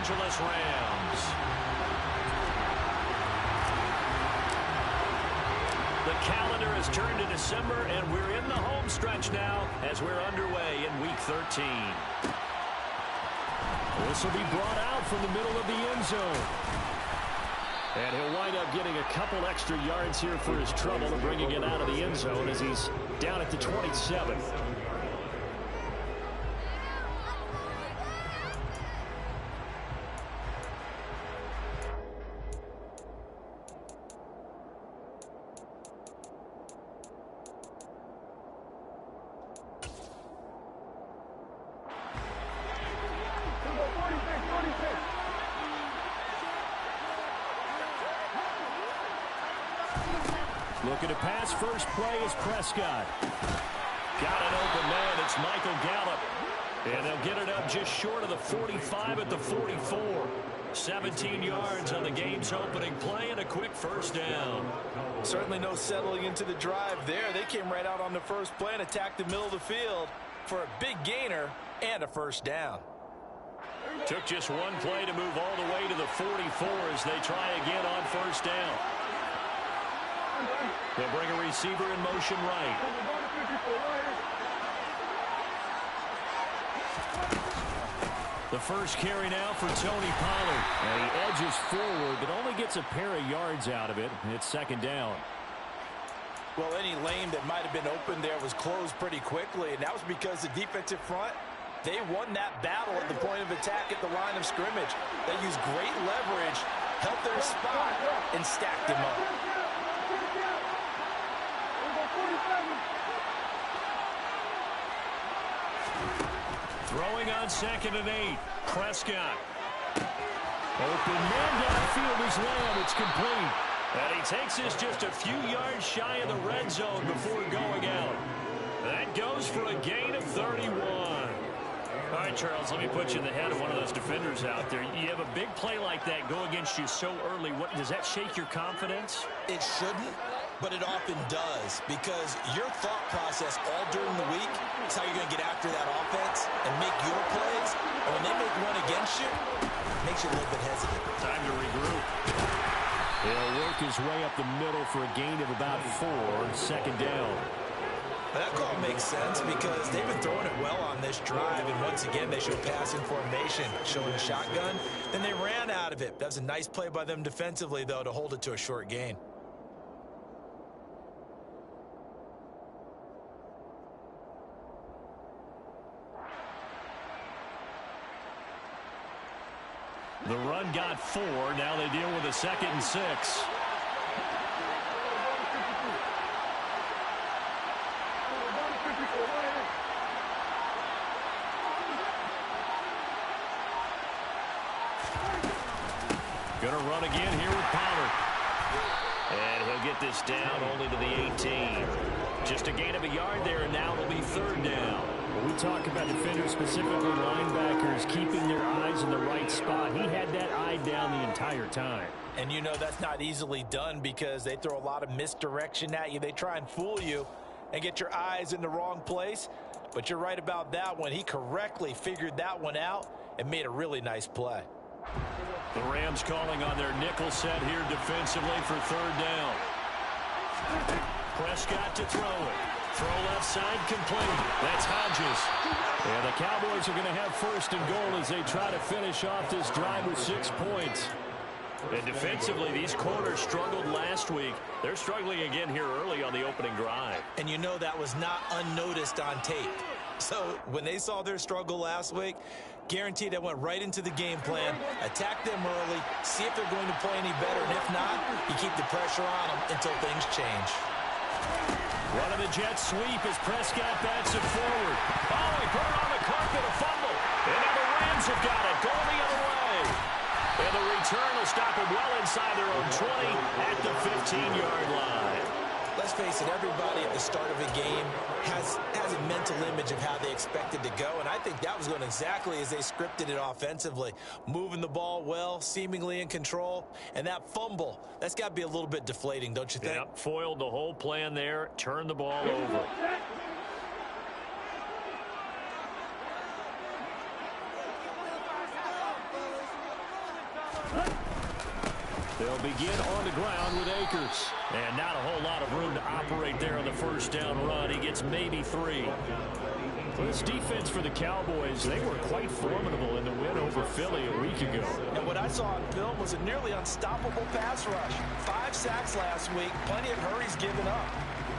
Angeles Rams. The calendar has turned to December, and we're in the home stretch now as we're underway in Week 13. This will be brought out from the middle of the end zone. And he'll wind up getting a couple extra yards here for his trouble and bringing it out of the end zone as he's down at the 27. Looking to pass, first play is Prescott. Got an open man, it's Michael Gallup. And they'll get it up just short of the 45 at the 44. 17 yards on the game's opening play and a quick first down. Certainly no settling into the drive there. They came right out on the first play and attacked the middle of the field for a big gainer and a first down. Took just one play to move all the way to the 44 as they try again on first down. They'll bring a receiver in motion right. The first carry now for Tony Pollard. And he edges forward, but only gets a pair of yards out of it. It's second down. Well, any lane that might have been open there was closed pretty quickly, and that was because the defensive front, they won that battle at the point of attack at the line of scrimmage. They used great leverage, held their spot, and stacked them up. Throwing on 2nd and 8. Prescott. Open man downfield is Lamb. It's complete. And he takes this just a few yards shy of the red zone before going out. That goes for a gain of 31. All right, Charles, let me put you in the head of one of those defenders out there. You have a big play like that go against you so early. Does that shake your confidence? It shouldn't, but it often does, because your thought process all during the week is how you're going to get after that offense and make your plays. And when they make one against you, it makes you a little bit hesitant. Time to regroup. He'll work his way up the middle for a gain of about 4. Second down. That call makes sense because they've been throwing it well on this drive, and once again they showed passing formation, showing a shotgun. Then they ran out of it. That was a nice play by them defensively, though, to hold it to a short gain. The run got 4. Now they deal with a 2nd and 6. Gonna run again here with Pollard. And he'll get this down only to the 18. Just a gain of a yard there, and now it'll be 3rd down. When we talk about defenders, specifically linebackers, keeping their eyes in the right spot, he had that eye down the entire time. And you know that's not easily done because they throw a lot of misdirection at you. They try and fool you and get your eyes in the wrong place. But you're right about that one. He correctly figured that one out and made a really nice play. The Rams calling on their nickel set here defensively for 3rd down. Prescott to throw it. Throw left side complete. That's Hodges. And the Cowboys are going to have 1st and goal as they try to finish off this drive with 6 points. And defensively, these corners struggled last week. They're struggling again here early on the opening drive. And you know that was not unnoticed on tape. So when they saw their struggle last week, guaranteed they went right into the game plan, attack them early, see if they're going to play any better, and if not, you keep the pressure on them until things change. Running the jet sweep as Prescott bats it forward. Oh, he put it on the carpet, a fumble. And now the Rams have got it, going the other way. And the return will stop them well inside their own 20 at the 15-yard line. Let's face it, everybody at the start of a game has a mental image of how they expect it to go, and I think that was going exactly as they scripted it offensively. Moving the ball well, seemingly in control, and that fumble, that's got to be a little bit deflating, don't you think? Yep, foiled the whole plan there, turned the ball over. They'll begin on the ground with Akers. And not a whole lot of room to operate there on the first down run. He gets maybe 3. Well, this defense for the Cowboys, they were quite formidable in the win over Philly a week ago. And what I saw on film was a nearly unstoppable pass rush. 5 sacks last week, plenty of hurries given up.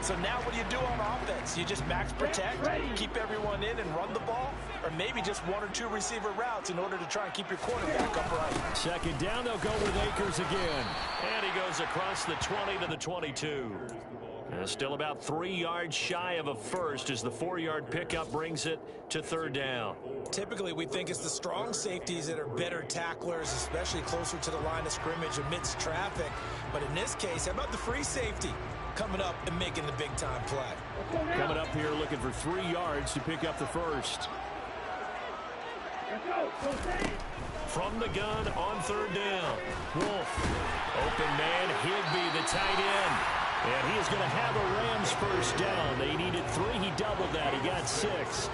So now what do you do on offense? You just max protect, keep everyone in and run the ball, or maybe just 1 or 2 receiver routes in order to try and keep your quarterback upright. Second down, they'll go with Akers again. And he goes across the 20 to the 22. Still about 3 yards shy of a first as the 4-yard pickup brings it to third down. Typically, we think it's the strong safeties that are better tacklers, especially closer to the line of scrimmage amidst traffic. But in this case, how about the free safety coming up and making the big-time play? Coming up here looking for 3 yards to pick up the first. From the gun on third down. Wolf. Open man, Higbee, the tight end. And he is going to have a Rams first down. They needed 3. He doubled that. He got 6.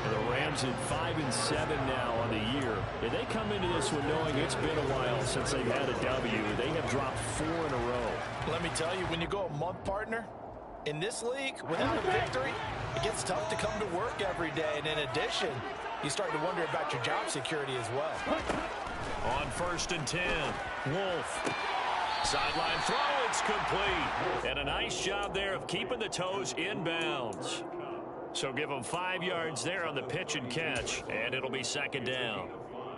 And the Rams at 5-7 now on the year. And they come into this one knowing it's been a while since they've had a W. They have dropped 4 in a row. Let me tell you, when you go a month, partner, in this league, without a victory, it gets tough to come to work every day. And in addition, you start to wonder about your job security as well. On first and 10, Wolf. Sideline throw, it's complete. And a nice job there of keeping the toes in bounds. So give them 5 yards there on the pitch and catch, and it'll be second down.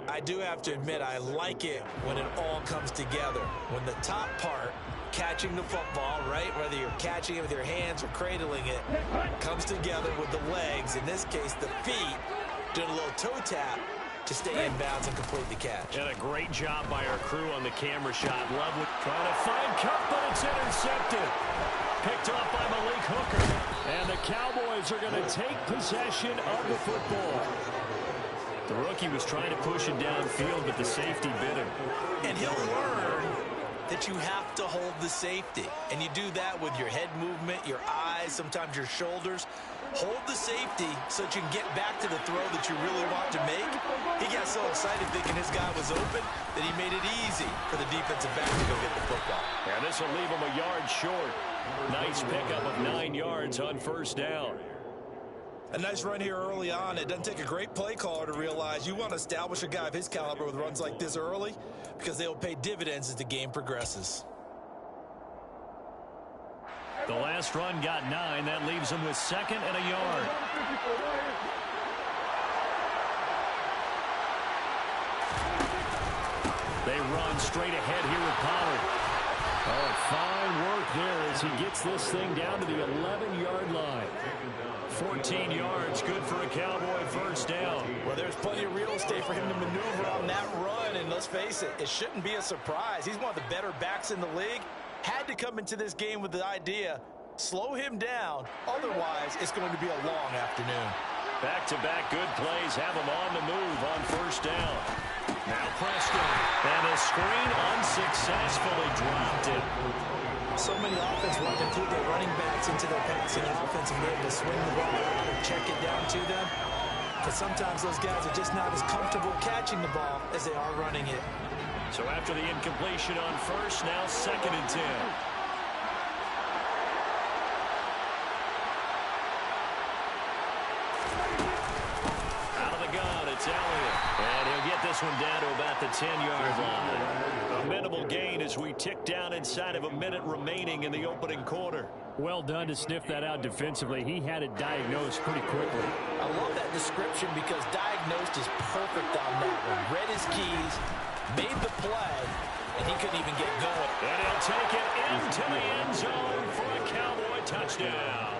I do have to admit, I like it when it all comes together. When the top part, catching the football, right, whether you're catching it with your hands or cradling it, comes together with the legs, in this case the feet, doing a little toe tap to stay in bounds and complete the catch. And a great job by our crew on the camera shot. Lovewood trying to find Kupp, but it's intercepted. Picked off by Malik Hooker. And the Cowboys are going to take possession of the football. The rookie was trying to push it downfield, but the safety bit him. And he'll learn that you have to hold the safety. And you do that with your head movement, your eyes, sometimes your shoulders. Hold the safety so that you can get back to the throw that you really want to make. He got so excited thinking his guy was open that he made it easy for the defensive back to go get the football. And this will leave him a yard short. Nice pickup of 9 yards on first down. A nice run here early on. It doesn't take a great play caller to realize you want to establish a guy of his caliber with runs like this early because they will pay dividends as the game progresses. The last run got 9. That leaves them with 2nd and a yard. They run straight ahead here with Pollard. Oh, fine work there as he gets this thing down to the 11-yard line. 14 yards, good for a Cowboy first down. Well, there's plenty of real estate for him to maneuver on that run, and let's face it, it shouldn't be a surprise. He's one of the better backs in the league. Had to come into this game with the idea, slow him down, otherwise it's going to be a long afternoon. Back-to-back good plays have him on the move on first down. Now Prescott, and a screen unsuccessfully dropped it. So many offenses want to include their running backs into their passing offense and be able to swing the ball out or check it down to them. But sometimes those guys are just not as comfortable catching the ball as they are running it. So after the incompletion on first, now 2nd and 10. Out of the gun, it's Elliott. And he'll get this one down to about the 10-yard line. A minimal gain as we tick down inside of a minute remaining in the opening quarter. Well done to sniff that out defensively. He had it diagnosed pretty quickly. I love that description because diagnosed is perfect on that one. Read his keys, made the play, and he couldn't even get going. And he'll take it into the end zone for a Cowboy touchdown.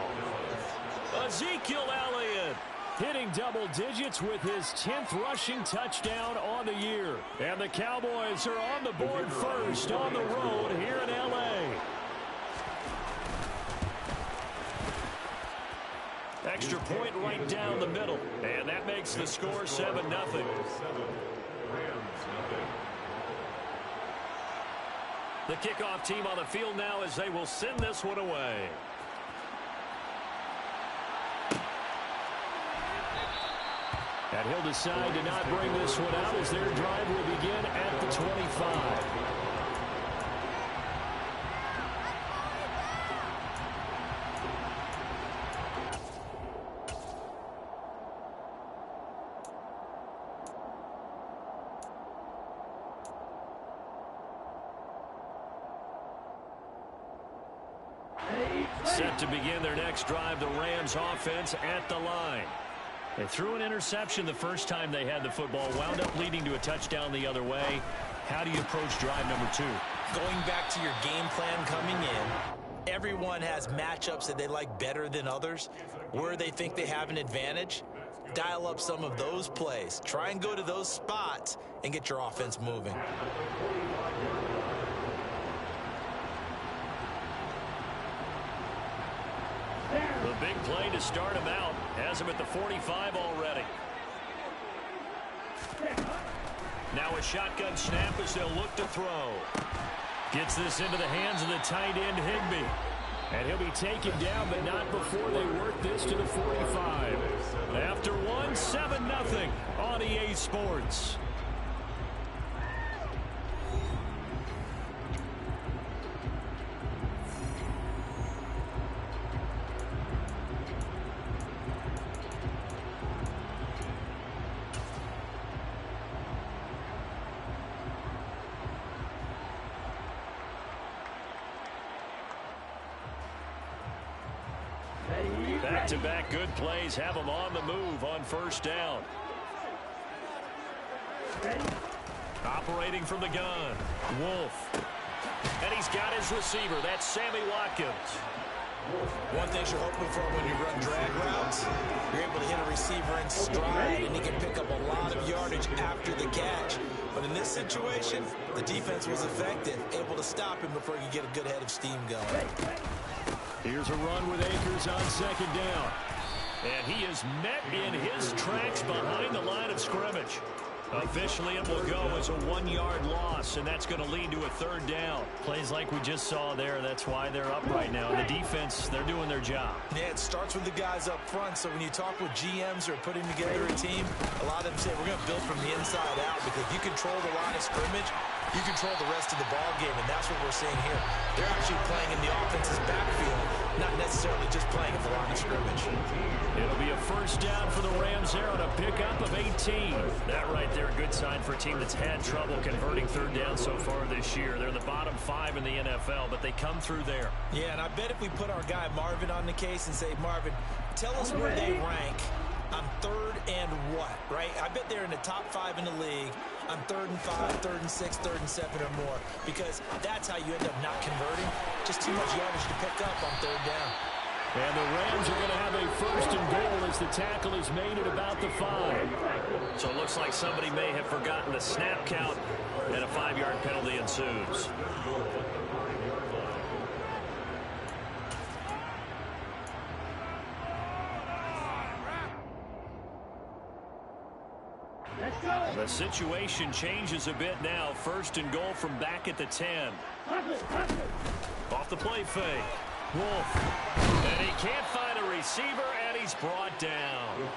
Ezekiel Elliott hitting double digits with his 10th rushing touchdown on the year. And the Cowboys are on the board first on the road here in L.A. Extra point right down the middle. And that makes the score 7-0. The kickoff team on the field now as they will send this one away. And he'll decide to not bring this one out as their drive will begin at the 25. Set to begin their next drive, the Rams offense at the line. They threw an interception the first time they had the football, wound up leading to a touchdown the other way. How do you approach drive number 2? Going back to your game plan coming in, everyone has matchups that they like better than others. Where they think they have an advantage, dial up some of those plays. Try and go to those spots and get your offense moving. The big play to start him out. Has him at the 45 already. Now a shotgun snap as they'll look to throw. Gets this into the hands of the tight end, Higbee. And he'll be taken down, but not before they work this to the 45. After one, 7-0 on EA Sports. Back-to-back good plays have them on the move on first down. Operating from the gun, Wolf. And he's got his receiver. That's Sammy Watkins. One thing you're hoping for when you run drag routes, you're able to hit a receiver in stride, and he can pick up a lot of yardage after the catch. But in this situation, the defense was effective, able to stop him before he could get a good head of steam going. Here's a run with Akers on second down. And he is met in his tracks behind the line of scrimmage. Officially, it will go as a 1-yard loss, and that's going to lead to a third down. Plays like we just saw there, that's why they're up right now. The defense, they're doing their job. Yeah, it starts with the guys up front, so when you talk with GMs or putting together a team, a lot of them say we're going to build from the inside out, because if you control the line of scrimmage, you control the rest of the ball game, and that's what we're seeing here. They're actually playing in the offense's backfield, not necessarily just playing at the line of scrimmage. It'll be a first down for the Rams there on a pickup of 18. That right there, a good sign for a team that's had trouble converting third down so far this year. They're in the bottom 5 in the NFL, but they come through there. Yeah, and I bet if we put our guy Marvin on the case and say, Marvin, tell us where they rank on third and what, right? I bet they're in the top 5 in the league on 3rd and 5, 3rd and 6, 3rd and 7 or more, because that's how you end up not converting. Just too much yardage to pick up on third down. And the Rams are going to have a first and goal as the tackle is made at about the 5. So it looks like somebody may have forgotten the snap count, and a 5-yard penalty ensues. The situation changes a bit now. First and goal from back at the 10. Off the play fake. Wolf. And he can't find a receiver, and he's brought down.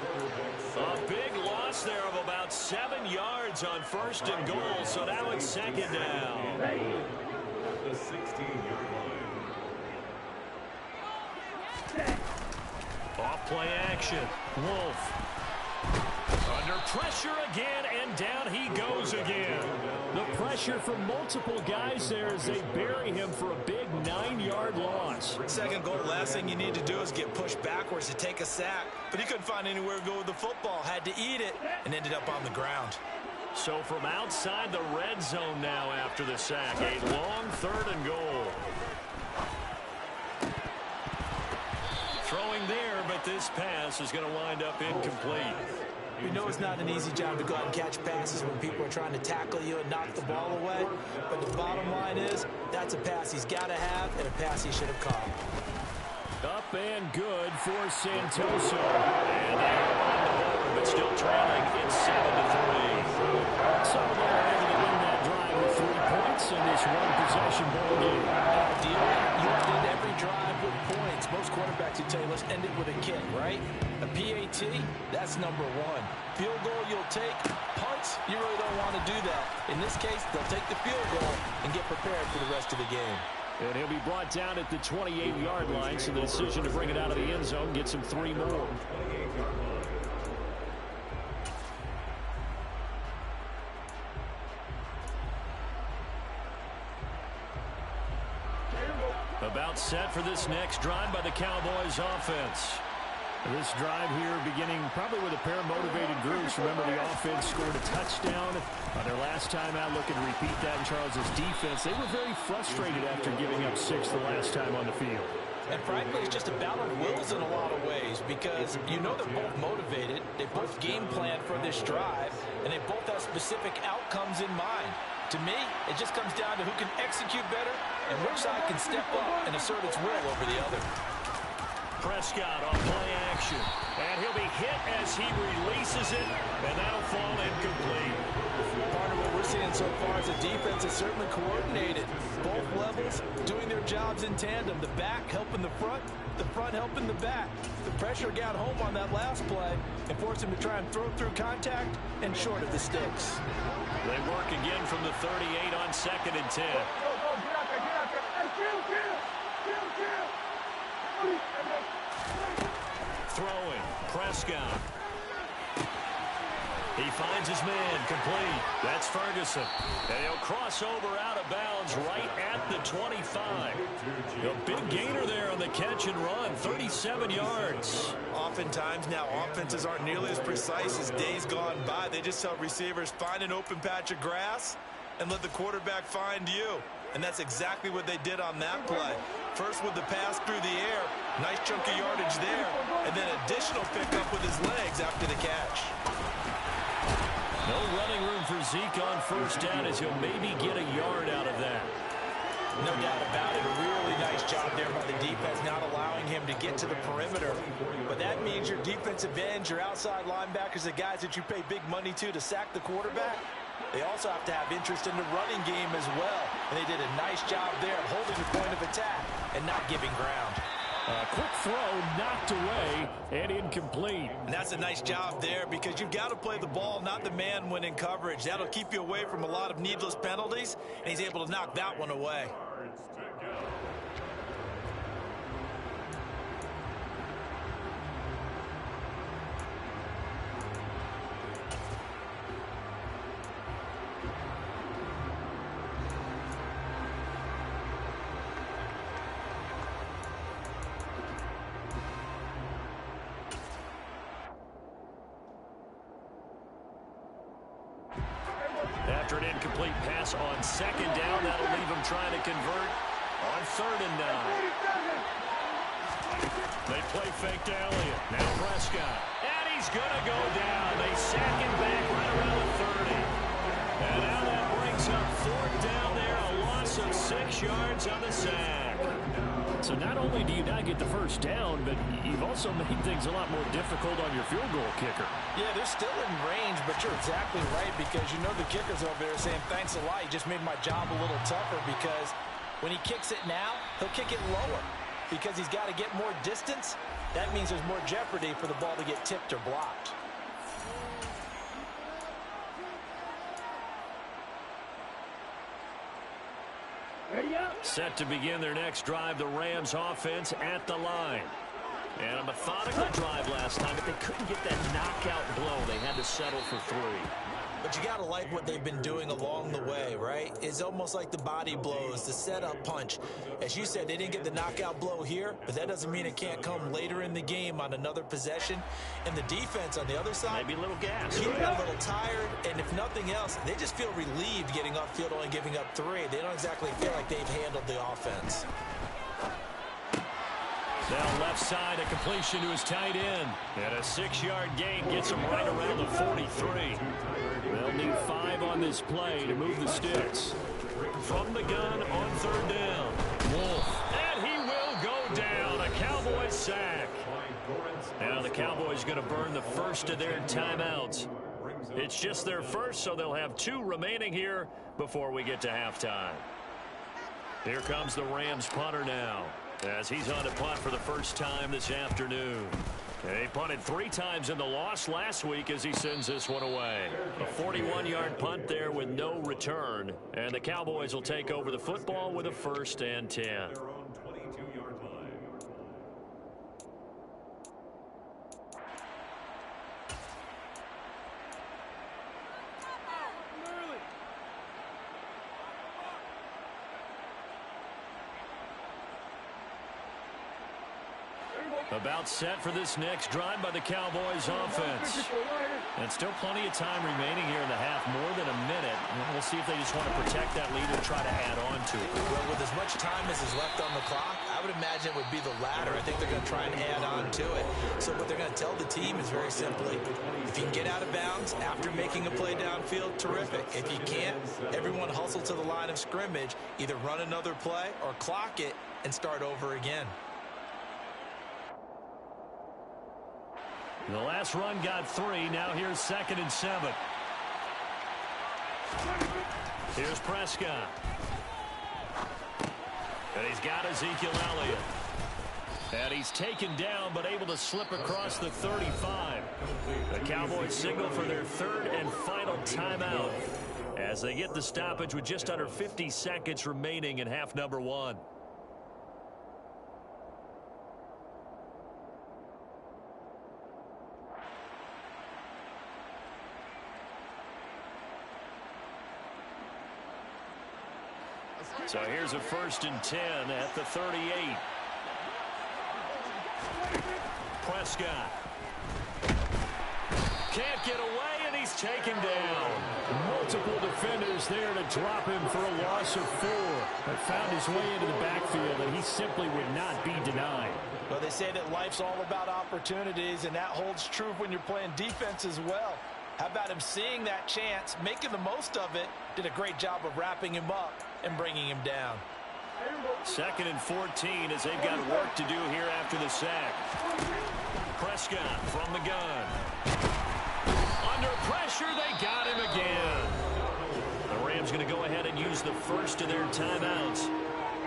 A big loss there of about 7 yards on first and goal, so now it's second down. The 16-yard line. Off play action. Wolf. Under pressure again, and down he goes again. The pressure from multiple guys there as they bury him for a big 9-yard loss. Second goal, last thing you need to do is get pushed backwards to take a sack. But he couldn't find anywhere to go with the football, had to eat it, and ended up on the ground. So from outside the red zone now after the sack, a long 3rd and goal. Throwing there, but this pass is going to wind up incomplete. We know it's not an easy job to go out and catch passes when people are trying to tackle you and knock the ball away. But the bottom line is, that's a pass he's got to have and a pass he should have caught. Up and good for Santoso. And they are on the board, but still trailing. It's 7-3. So they're able to win that drive with 3 points in this one-possession ball game. You end every drive with points. Most quarterbacks who tell you, let's end it with a kick, right? A PAT, that's number one. Field goal you'll take. Punts, you really don't want to do that. In this case, they'll take the field goal and get prepared for the rest of the game. And he'll be brought down at the 28-yard line, so the decision to bring it out of the end zone gets him 3 more. About set for this next drive by the Cowboys offense. This drive here beginning probably with a pair of motivated groups. Remember, the offense scored a touchdown on their last time out. Looking to repeat that in Charles' defense. They were very frustrated after giving up 6 the last time on the field. And frankly, it's just a battle of wills in a lot of ways because you know they're both motivated. They both game plan for this drive, and they both have specific outcomes in mind. To me, it just comes down to who can execute better and which side can step up and assert its will over the other. Prescott on play action, and he'll be hit as he releases it, and that'll fall incomplete. Part of what we're seeing so far is the defense is certainly coordinated. Both levels doing their jobs in tandem. The back helping the front helping the back. The pressure got home on that last play and forced him to try and throw through contact and short of the sticks. They work again from the 38 on 2nd and 10. Throwing, Prescott. He finds his man, complete. That's Ferguson. And he'll cross over out of bounds right at the 25. A big gainer there on the catch and run, 37 yards. Oftentimes now offenses aren't nearly as precise as days gone by. They just tell receivers, find an open patch of grass and let the quarterback find you. And that's exactly what they did on that play. First with the pass through the air, nice chunk of yardage there, and then additional pickup with his legs after the catch. No running room for Zeke on first down as he'll maybe get a yard out of that. No doubt about it. A really nice job there by the defense, not allowing him to get to the perimeter. But that means your defensive ends, your outside linebackers, the guys that you pay big money to sack the quarterback, they also have to have interest in the running game as well. And they did a nice job there of holding the point of attack and not giving ground. A quick throw knocked away and incomplete. And that's a nice job there because you've got to play the ball, not the man when in coverage. That'll keep you away from a lot of needless penalties, and he's able to knock that one away. After an incomplete pass on 2nd down, that'll leave him trying to convert on 3rd and 9. They play fake to Elliott. Now Prescott. And he's going to go down. They sack him back right around the 30. And now that brings up 4th down there. A loss of 6 yards on the sack. So not only do you not get the first down, but you've also made things a lot more difficult on your field goal kicker. Yeah, they're still in range, but you're exactly right because you know the kicker's over there saying, thanks a lot. You just made my job a little tougher because when he kicks it now, he'll kick it lower because he's got to get more distance. That means there's more jeopardy for the ball to get tipped or blocked. Set to begin their next drive, the Rams offense at the line. And a methodical drive last time, but they couldn't get that knockout blow. They had to settle for 3. But you got to like what they've been doing along the way, right? It's almost like the body blows, the setup punch. As you said, they didn't get the knockout blow here, but that doesn't mean it can't come later in the game on another possession. And the defense on the other side, maybe a little gas. Feeling a little tired, and if nothing else, they just feel relieved getting upfield only giving up 3. They don't exactly feel like they've handled the offense. Now left side, a completion to his tight end. And a 6-yard gain gets him right around the 43. They'll need 5 on this play to move the sticks. From the gun on 3rd down. Wolf. And he will go down. A Cowboys sack. Now the Cowboys going to burn the first of their timeouts. It's just their first, so they'll have 2 remaining here before we get to halftime. Here comes the Rams punter now. as he's on to punt for the first time this afternoon. He punted 3 times in the loss last week as he sends this one away. A 41-yard punt there with no return. And the Cowboys will take over the football with a 1st and 10. About set for this next drive by the Cowboys offense. And still plenty of time remaining here in the half, more than a minute. We'll see if they just want to protect that lead and try to add on to it. Well, with as much time as is left on the clock, I would imagine it would be the latter. I think they're going to try and add on to it. So what they're going to tell the team is very simply, if you can get out of bounds after making a play downfield, terrific. If you can't, everyone hustle to the line of scrimmage, either run another play or clock it and start over again. The last run got 3. Now here's 2nd and 7. Here's Prescott. And he's got Ezekiel Elliott. And he's taken down but able to slip across the 35. The Cowboys signal for their 3rd and final timeout as they get the stoppage with just under 50 seconds remaining in half number 1. So here's a 1st and 10 at the 38. Prescott. Can't get away, and he's taken down. Multiple defenders there to drop him for a loss of 4. But found his way into the backfield, and he simply would not be denied. Well, they say that life's all about opportunities, and that holds true when you're playing defense as well. How about him seeing that chance, making the most of it, did a great job of wrapping him up and bringing him down. 2nd and 14 as they've got work to do here after the sack. Prescott from the gun. Under pressure, they got him again. The Rams going to go ahead and use the first of their timeouts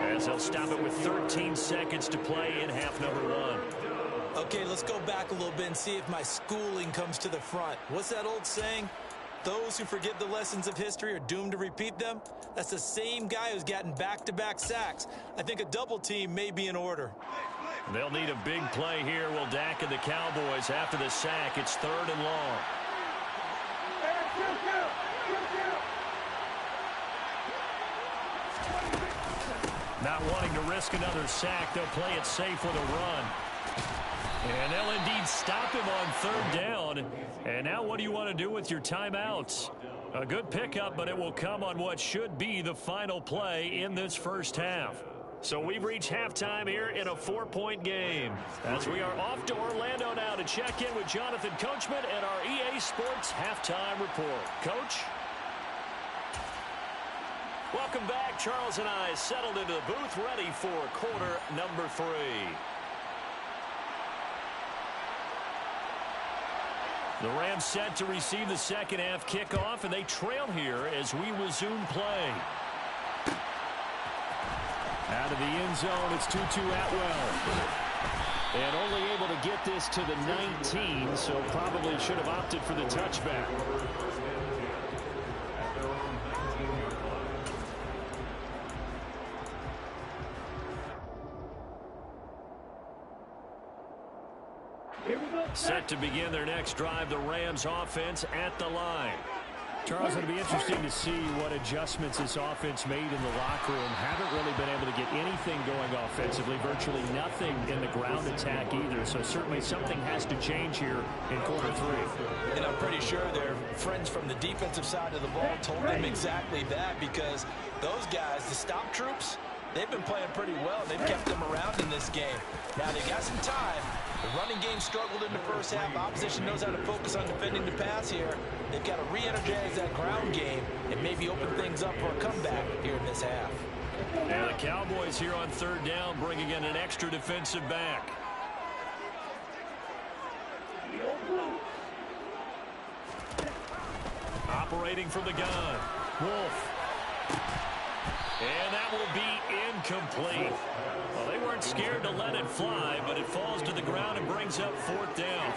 as they'll stop it with 13 seconds to play in half number 1. Okay, let's go back a little bit and see if my schooling comes to the front. What's that old saying? Those who forget the lessons of history are doomed to repeat them. That's the same guy who's gotten back-to-back sacks. I think a double team may be in order. They'll need a big play here. Will Dak and the Cowboys after the sack. It's 3rd and long. Not wanting to risk another sack, they'll play it safe with a run. And they'll indeed stop him on 3rd down. And now what do you want to do with your timeouts? A good pickup, but it will come on what should be the final play in this first half. So we've reached halftime here in a 4-point game. As we are off to Orlando now to check in with Jonathan Coachman and our EA Sports Halftime Report. Coach? Welcome back. Charles and I settled into the booth ready for quarter number 3. The Rams set to receive the second half kickoff, and they trail here as we resume play. Out of the end zone, it's Tutu Atwell. And only able to get this to the 19, so probably should have opted for the touchback. Set to begin their next drive, the Rams offense at the line. Charles, it'll be interesting to see what adjustments this offense made in the locker room. Haven't really been able to get anything going offensively, virtually nothing in the ground attack either. So certainly something has to change here in quarter 3. And I'm pretty sure their friends from the defensive side of the ball told them exactly that, because those guys, the stop troops, they've been playing pretty well. They've kept them around in this game. Now they got some time. The running game struggled in the first half. Opposition knows how to focus on defending the pass here. They've got to re-energize that ground game and maybe open things up for a comeback here in this half. And the Cowboys here on 3rd down, bringing in an extra defensive back. Operating from the gun, Wolf. And that will be incomplete. Well, they weren't scared to let it fly, but it falls to the ground and brings up 4th down.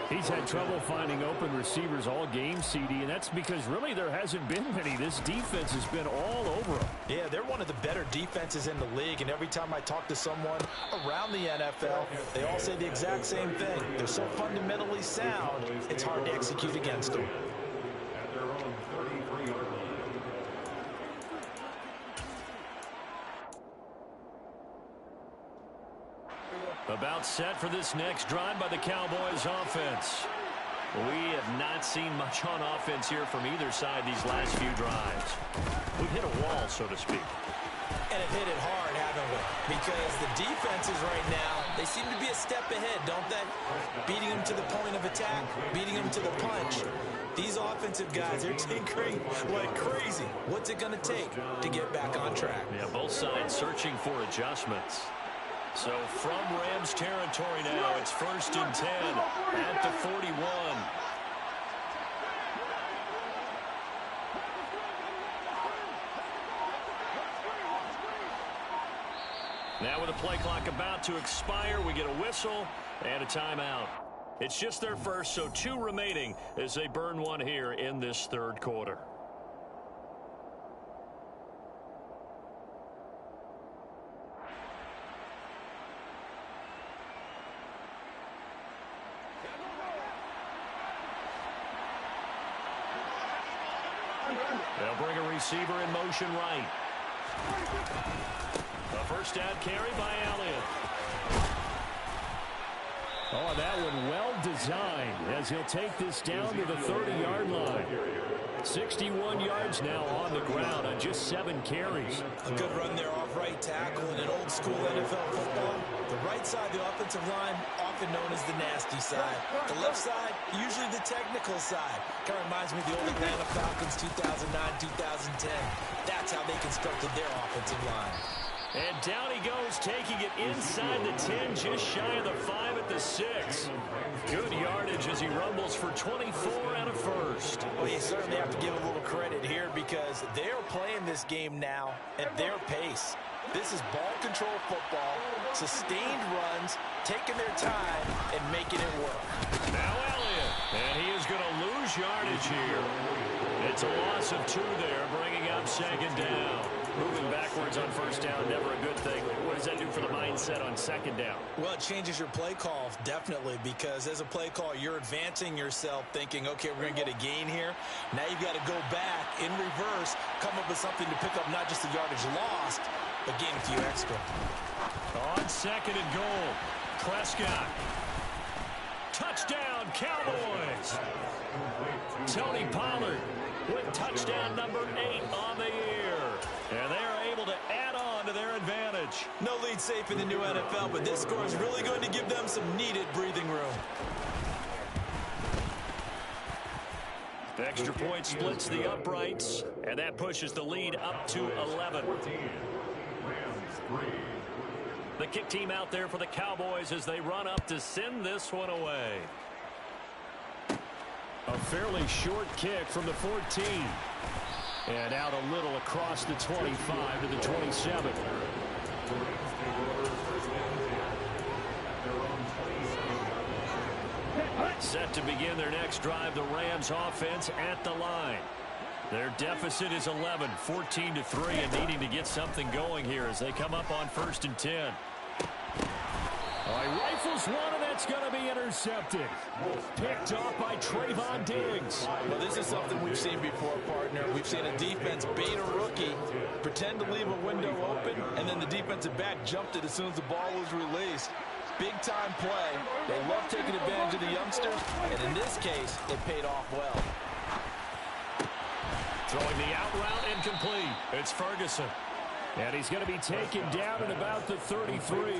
He's had trouble finding open receivers all game, CD, and that's because really there hasn't been many. This defense has been all over them. Yeah, they're one of the better defenses in the league, and every time I talk to someone around the NFL, they all say the exact same thing. They're so fundamentally sound, it's hard to execute against them. About set for this next drive by the Cowboys offense. We have not seen much on offense here from either side these last few drives. We've hit a wall, so to speak. And have hit it hard, haven't we? Because the defenses right now, they seem to be a step ahead, don't they? Beating them to the point of attack, beating them to the punch. These offensive guys, they're tinkering like crazy. What's it going to take to get back on track? Yeah, both sides searching for adjustments. So from Rams territory now, it's 1st and 10 at the 41. Now with the play clock about to expire, we get a whistle and a timeout. It's just their first, so 2 remaining as they burn one here in this 3rd quarter. They'll bring a receiver in motion right. A 1st down carry by Elliott. Oh, that one well designed as he'll take this down to the 30-yard line. 61 yards now on the ground on just 7 carries. A good run there off right tackle in an old-school NFL football. The right side, the offensive line, often known as the nasty side. The left side, usually the technical side. Kind of reminds me of the old Atlanta Falcons 2009-2010. That's how they constructed their offensive line. And down he goes, taking it inside the 10, just shy of the 5 at the 6. Good yardage as he rumbles for 24 and a first. Well, you certainly have to give a little credit here because they're playing this game now at their pace. This is ball control football, sustained runs, taking their time, and making it work. Now Elliott, and he is going to lose yardage here. It's a loss of 2 there, bringing up 2nd down. Moving backwards on 1st down, never a good thing. What does that do for the mindset on 2nd down? Well, it changes your play call, definitely, because as a play call, you're advancing yourself thinking, okay, we're going to get a gain here. Now you've got to go back in reverse, come up with something to pick up not just the yardage lost, but gain a few extra. On 2nd and goal, Prescott. Touchdown, Cowboys. Tony Pollard with touchdown number 8 on the year. And they are able to add on to their advantage. No lead safe in the new NFL, but this score is really going to give them some needed breathing room. The extra point splits the uprights, and that pushes the lead up to 11. The kick team out there for the Cowboys as they run up to send this one away. A fairly short kick from the 14. And out a little across the 25 to the 27. Set to begin their next drive, the Rams offense at the line. Their deficit is 11, 14-3, and needing to get something going here as they come up on 1st and 10. He rifles one, and that's going to be intercepted. Picked off by Trayvon Diggs. Well, this is something we've seen before, partner. We've seen a defense bait a rookie, pretend to leave a window open, and then the defensive back jumped it as soon as the ball was released. Big-time play. They love taking advantage of the youngsters, and in this case, it paid off well. Throwing the out route incomplete. It's Ferguson. And he's going to be taken down at about the 33.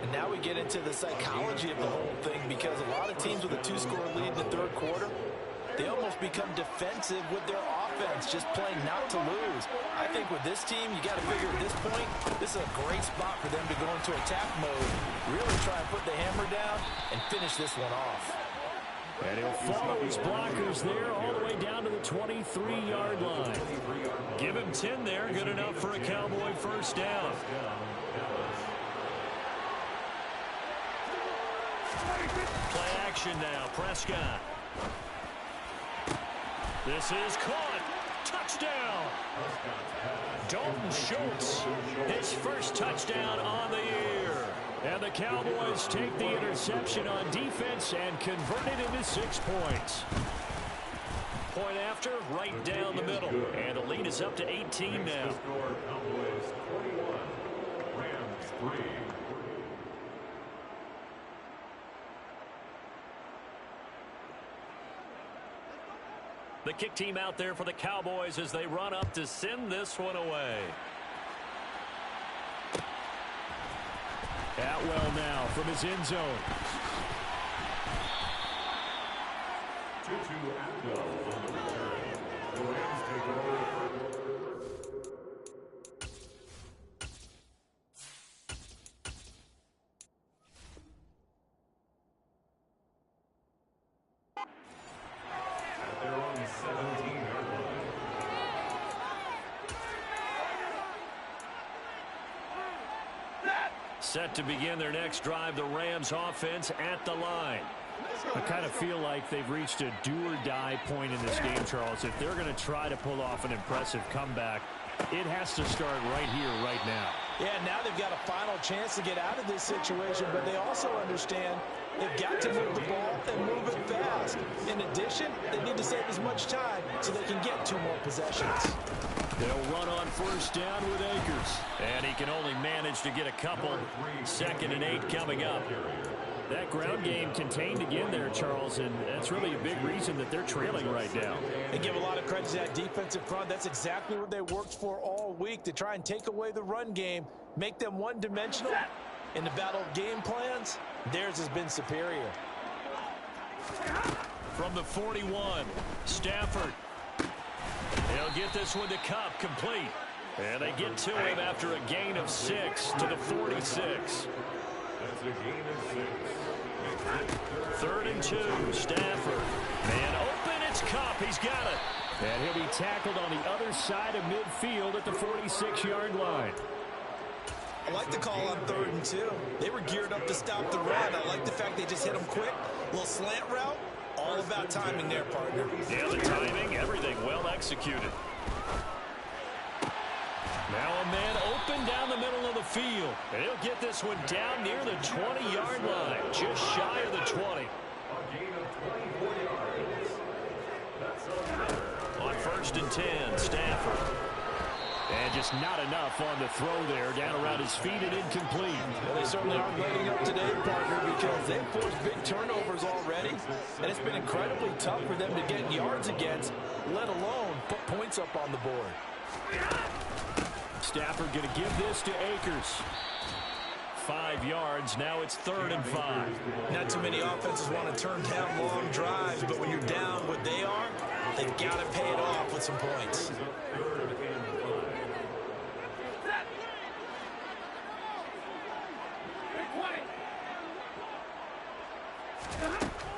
And now we get into the psychology of the whole thing because a lot of teams with a 2-score lead in the 3rd quarter, they almost become defensive with their offense, just playing not to lose. I think with this team, you got to figure at this point, this is a great spot for them to go into attack mode, really try and put the hammer down and finish this one off. And he'll follow his blockers there all the way down to the 23-yard line. Give him 10 there. Good enough for a Cowboy first down. Play action now. Prescott. This is caught. Touchdown. Dalton Schultz. His first touchdown on the year. And the Cowboys take the interception on defense and convert it into 6 points. Point after, right down the middle. And the lead is up to 18 now. The kick team out there for the Cowboys as they run up to send this one away. Atwell now from his end zone. Atwell on the return. The Rams take over. At their own 17-yard line. Set to begin their next drive, the Rams offense at the line. I kind of feel like they've reached a do-or-die point in this game, Charles. If they're going to try to pull off an impressive comeback, it has to start right here, right now. Yeah, now they've got a final chance to get out of this situation, but they also understand they've got to move the ball and move it fast. In addition, they need to save as much time so they can get 2 more possessions. They'll run on first down with Akers. And he can only manage to get a couple. 2nd and 8 coming up. That ground game contained again there, Charles, and that's really a big reason that they're trailing right now. They give a lot of credit to that defensive front. That's exactly what they worked for all week, to try and take away the run game, make them one-dimensional. In the battle of game plans, theirs has been superior. From the 41, Stafford. He'll get this one to Kupp, complete. And they get to him after a gain of 6 to the 46. That's a gain of 6. 3rd and 2, Stafford. Man open, it's Kupp. He's got it. And he'll be tackled on the other side of midfield at the 46-yard line. I like the call on 3rd and 2. They were geared up to stop the run. I like the fact they just hit them quick. A little slant route. All about timing there, partner. Yeah, the timing, everything well executed. Now a man open down the middle of the field. And he'll get this one down near the 20-yard line, just shy of the 20. A gain of 24 yards. That's On 1st and 10, Stafford. And just not enough on the throw there, down around his feet and incomplete. Well, they certainly aren't letting up today, partner, because they've forced big turnovers already, and it's been incredibly tough for them to get yards against, let alone put points up on the board. Stafford going to give this to Akers. 5 yards, now it's 3rd and 5. Not too many offenses want to turn down long drives, but when you're down what they are, they've got to pay it off with some points.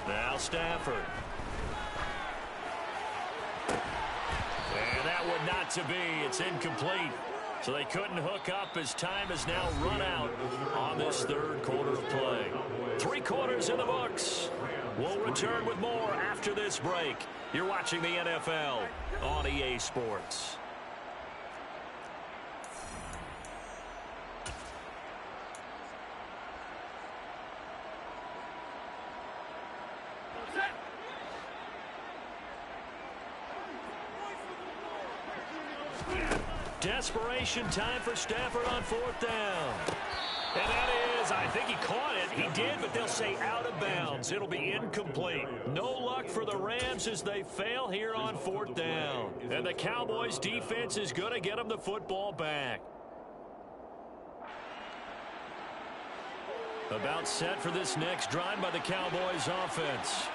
Now Stafford. And that one not to be. It's incomplete. So they couldn't hook up as time has now run out on this 3rd quarter of play. 3 quarters in the books. We'll return with more after this break. You're watching the NFL on EA Sports. Desperation time for Stafford on 4th down. And that is, I think he caught it. He did, but they'll say out of bounds. It'll be incomplete. No luck for the Rams as they fail here on 4th down. And the Cowboys defense is going to get them the football back. About set for this next drive by the Cowboys offense.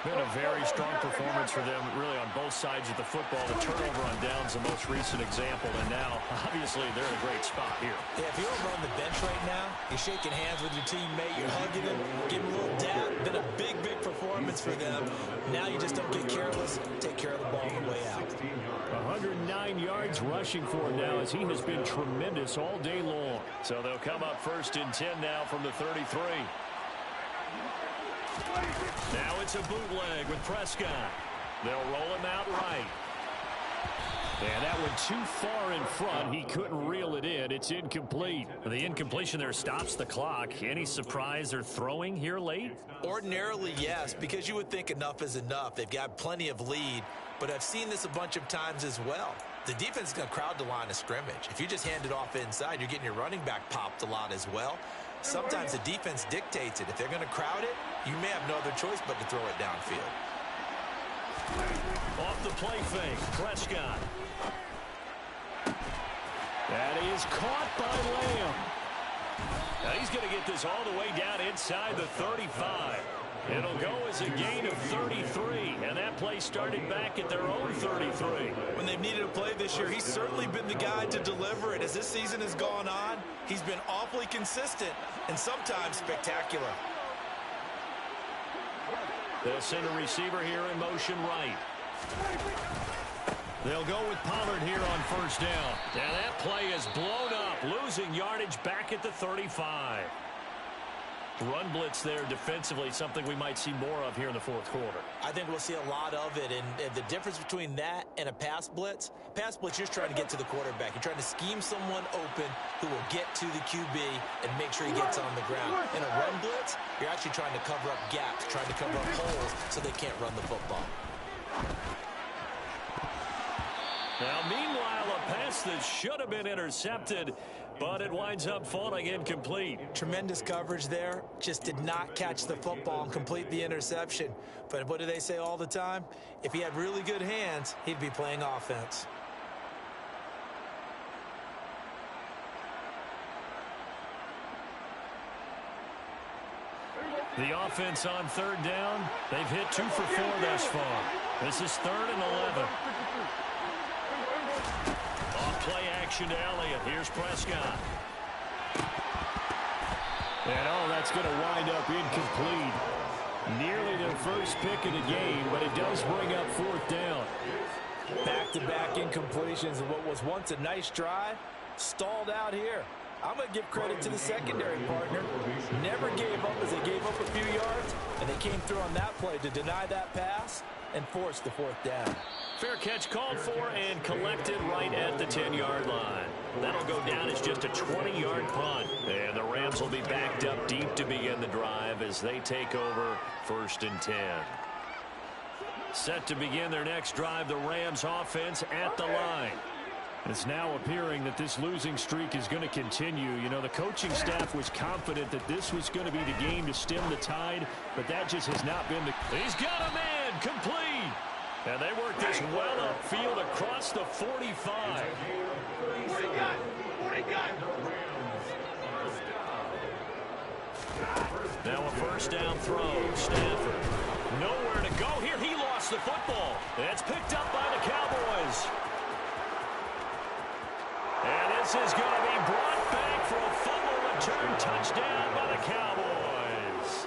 Been a very strong performance for them, really, on both sides of the football. The turnover on downs, the most recent example, and now, obviously, they're in a great spot here. Yeah, if you're over on the bench right now, you're shaking hands with your teammate, you're hugging him, giving him a little dab. Been a big, big performance for them. Now you just don't get careless. Take care of the ball on the way out. 109 yards rushing for him now, as he has been tremendous all day long. So they'll come up 1st and 10 now from the 33. Now it's a bootleg with Prescott. They'll roll him out right. And that went too far in front. He couldn't reel it in. It's incomplete. The incompletion there stops the clock. Any surprise they're throwing here late? Ordinarily, yes, because you would think enough is enough. They've got plenty of lead, but I've seen this a bunch of times as well. The defense is going to crowd the line of scrimmage. If you just hand it off inside, you're getting your running back popped a lot as well. Sometimes the defense dictates it. If they're going to crowd it, you may have no other choice but to throw it downfield. Off the play fake, Prescott. That is caught by Lamb. Now he's going to get this all the way down inside the 35. It'll go as a gain of 33, and that play started back at their own 33. When they've needed a play this year, he's certainly been the guy to deliver it. As this season has gone on, he's been awfully consistent and sometimes spectacular. They'll send a receiver here in motion right. They'll go with Pollard here on 1st down. And that play is blown up, losing yardage back at the 35. Run blitz there defensively, something we might see more of here in the 4th quarter. I think we'll see a lot of it, and the difference between that and a pass blitz, you're just trying to get to the quarterback. You're trying to scheme someone open who will get to the QB and make sure he gets on the ground. In a run blitz, you're actually trying to cover up gaps, trying to cover up holes so they can't run the football. Now, meanwhile, a pass that should have been intercepted, but it winds up falling incomplete. Tremendous coverage there. Just did not catch the football and complete the interception. But what do they say all the time? If he had really good hands, he'd be playing offense. The offense on 3rd down. They've hit 2 for 4 thus far. This is 3rd and 11. Play action to Elliott. Here's Prescott. And that's going to wind up incomplete. Nearly their first pick of the game, but it does bring up 4th down. Back-to-back incompletions of what was once a nice drive, stalled out here. I'm going to give credit to the secondary partner. Never gave up as they gave up a few yards, and they came through on that play to deny that pass and force the 4th down. Fair catch called for and collected right at the 10-yard line. That'll go down as just a 20-yard punt. And the Rams will be backed up deep to begin the drive as they take over 1st and 10. Set to begin their next drive, the Rams offense at the line. It's now appearing that this losing streak is going to continue. You know, the coaching staff was confident that this was going to be the game to stem the tide, but that just has not been the... He's got a man, complete. And they work this well upfield across the 45. Now a 1st down throw. Stafford. Nowhere to go here. He lost the football. It's picked up by the Cowboys. And this is going to be brought back for a fumble return touchdown by the Cowboys.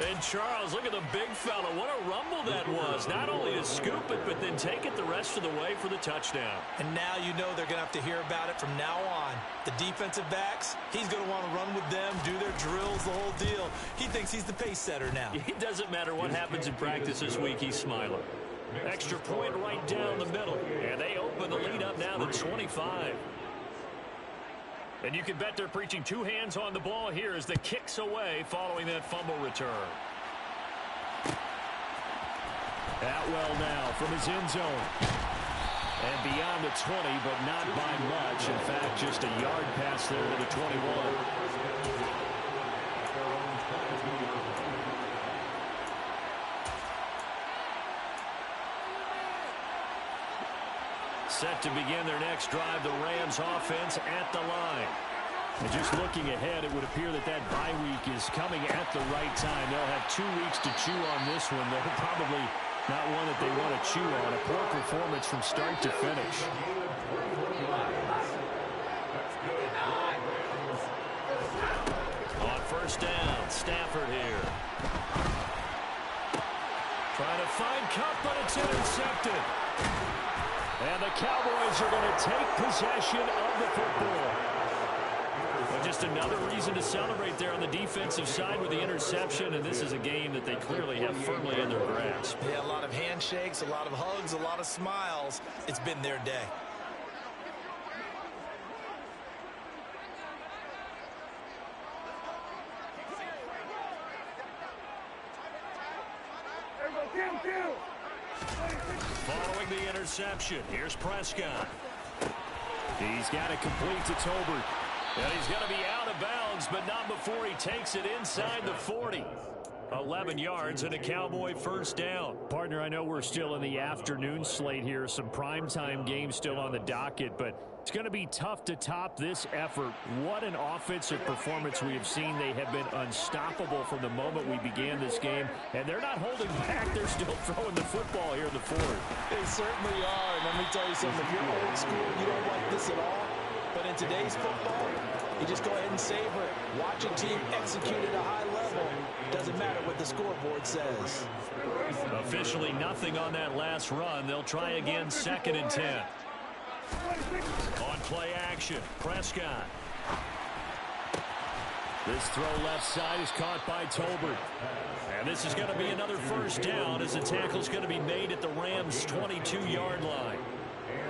And Charles, look at the big fella. What a rumble that was. Not only to scoop it, but then take it the rest of the way for the touchdown. And now you know they're going to have to hear about it from now on. The defensive backs, he's going to want to run with them, do their drills, the whole deal. He thinks he's the pace setter now. It doesn't matter what happens in practice this week, he's smiling. Extra point right down the middle. And they open the lead up now to 25. And you can bet they're preaching 2 hands on the ball here as the kicks away following that fumble return. Atwell now from his end zone. And beyond the 20, but not by much. In fact, just a yard pass there to the 21. Set to begin their next drive, the Rams offense at the line. And just looking ahead, it would appear that that bye week is coming at the right time. They'll have 2 weeks to chew on this one. They're probably not one that they want to chew on. A poor performance from start to finish. On first down, Stafford here. Trying to find Kupp, but it's intercepted. And the Cowboys are going to take possession of the football. Well, just another reason to celebrate there on the defensive side with the interception, and this is a game that they clearly have firmly in their grasp. Yeah, a lot of handshakes, a lot of hugs, a lot of smiles. It's been their day. Following the interception, here's Prescott. He's got it complete to Tolbert. And he's going to be out of bounds, but not before he takes it inside the 40. 11 yards and a Cowboy first down. Partner, I know we're still in the afternoon slate here. Some primetime games still on the docket, but it's going to be tough to top this effort. What an offensive performance we have seen. They have been unstoppable from the moment we began this game, and they're not holding back. They're still throwing the football here in the fourth. They certainly are. And let me tell you something. If you're old school, you don't like this at all. But in today's football, you just go ahead and savor it. Watch a team execute at a high level. Doesn't matter what the scoreboard says. Officially nothing on that last run. They'll try again, 2nd and 10. On play action, Prescott. This throw left side is caught by Tolbert. And this is going to be another first down as the tackle's going to be made at the Rams' 22-yard line.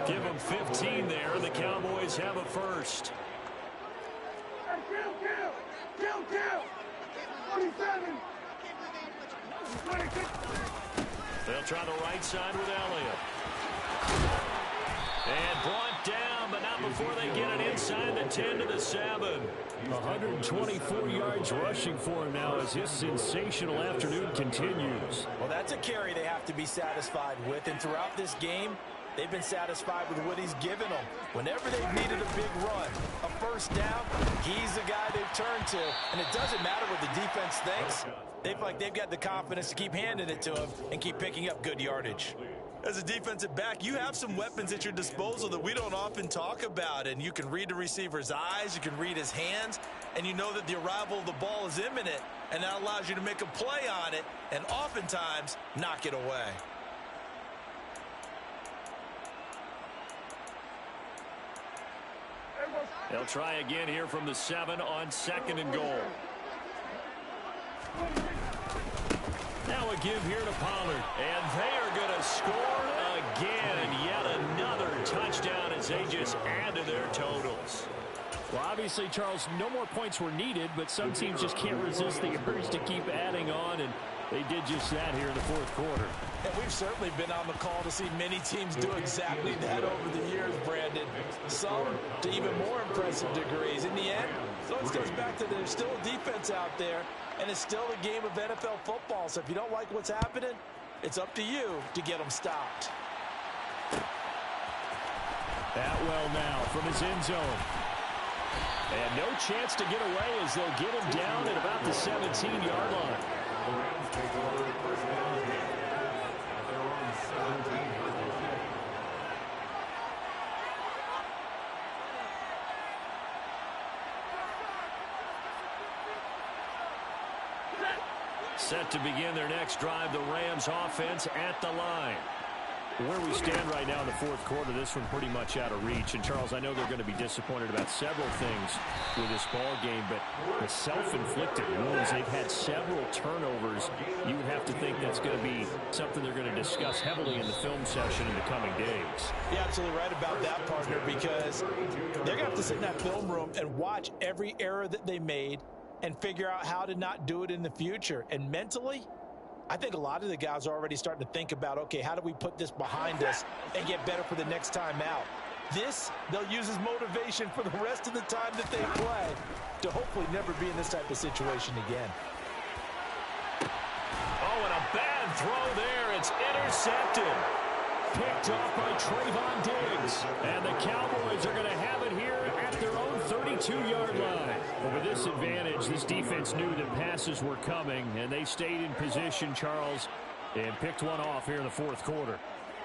Give them 15 there, and the Cowboys have a first. They'll try the right side with Elliott. And brought down, but not before they get it inside the 10 to the 7. 124 yards rushing for him now as his sensational afternoon continues. Well, that's a carry they have to be satisfied with. And throughout this game, they've been satisfied with what he's given them. Whenever they've needed a big run, a first down, he's the guy they've turned to. And it doesn't matter what the defense thinks. They feel like they've got the confidence to keep handing it to him and keep picking up good yardage. As a defensive back, you have some weapons at your disposal that we don't often talk about. And you can read the receiver's eyes, you can read his hands, and you know that the arrival of the ball is imminent. And that allows you to make a play on it and oftentimes knock it away. They'll try again here from the 7 on 2nd and goal. Now a give here to Pollard. And they are going to score again. Yet another touchdown as they just add to their totals. Well, obviously, Charles, no more points were needed, but some teams just can't resist the urge to keep adding on, and they did just that here in the fourth quarter. And we've certainly been on the call to see many teams do exactly that over the years, Brandon. Some to even more impressive degrees. In the end, it always goes back to there's still a defense out there, and it's still a game of NFL football. So if you don't like what's happening, it's up to you to get them stopped. Atwell now from his end zone. And no chance to get away as they'll get him down at about the 17-yard line. Set to begin their next drive, the Rams offense at the line. Where we stand right now in the fourth quarter, this one pretty much out of reach. And, Charles, I know they're going to be disappointed about several things with this ball game, but the self-inflicted wounds, they've had several turnovers. You would have to think that's going to be something they're going to discuss heavily in the film session in the coming days. You're absolutely right about that, partner, because they're going to have to sit in that film room and watch every error that they made and figure out how to not do it in the future. And mentally, I think a lot of the guys are already starting to think about, okay, how do we put this behind us and get better for the next time out? This, they'll use as motivation for the rest of the time that they play to hopefully never be in this type of situation again. Oh, and a bad throw there. It's intercepted. picked off by Trayvon Diggs. And the Cowboys are going to have it here at their own 32-yard line. But with this advantage, this defense knew that passes were coming, and they stayed in position, Charles, and picked one off here in the fourth quarter.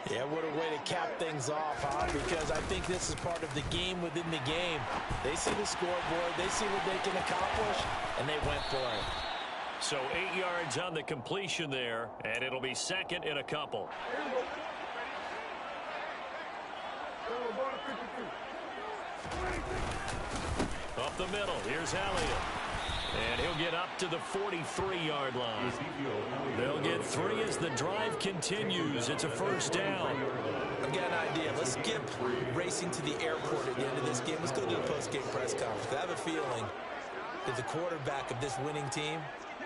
Yeah, what a way to cap things off, huh? Because I think this is part of the game within the game. They see the scoreboard, they see what they can accomplish, and they went for it. So 8 yards on the completion there, and it'll be second and a couple. Up the middle, here's Elliott. And he'll get up to the 43-yard line. They'll get 3 as the drive continues. It's a first down. I've got an idea. Let's skip racing to the airport at the end of this game. Let's go to the post-game press conference. I have a feeling that the quarterback of this winning team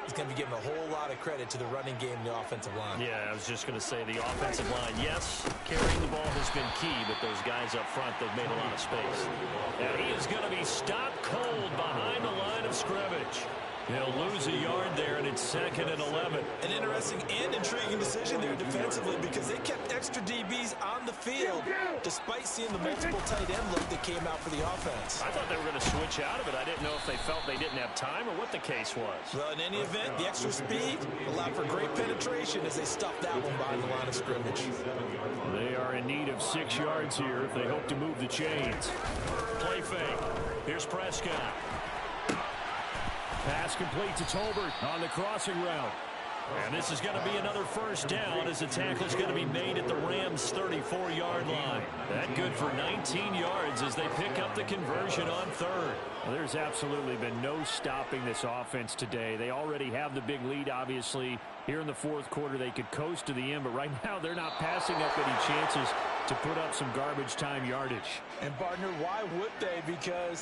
is going to be giving a whole lot of credit to the running game and the offensive line. Yeah, I was just going to say the offensive line, yes, carrying the ball has been key, but those guys up front, they've made a lot of space. And he is going to be stopped cold behind the line of scrimmage. He'll lose a yard there, and it's second and 11. An interesting and intriguing decision there defensively because they kept extra DBs on the field despite seeing the multiple tight end look that came out for the offense. I thought they were going to switch out of it. I didn't know if they felt they didn't have time or what the case was. Well, in any event, the extra speed allowed for great penetration as they stuffed that one behind the line of scrimmage. They are in need of 6 yards here if they hope to move the chains. Play fake. Here's Prescott. Pass complete to Tolbert on the crossing route. And this is going to be another first down as the tackle is going to be made at the Rams' 34-yard line. That good for 19 yards as they pick up the conversion on third. Well, there's absolutely been no stopping this offense today. They already have the big lead, obviously. Here in the fourth quarter, they could coast to the end, but right now they're not passing up any chances to put up some garbage time yardage. And, partner, why would they? Because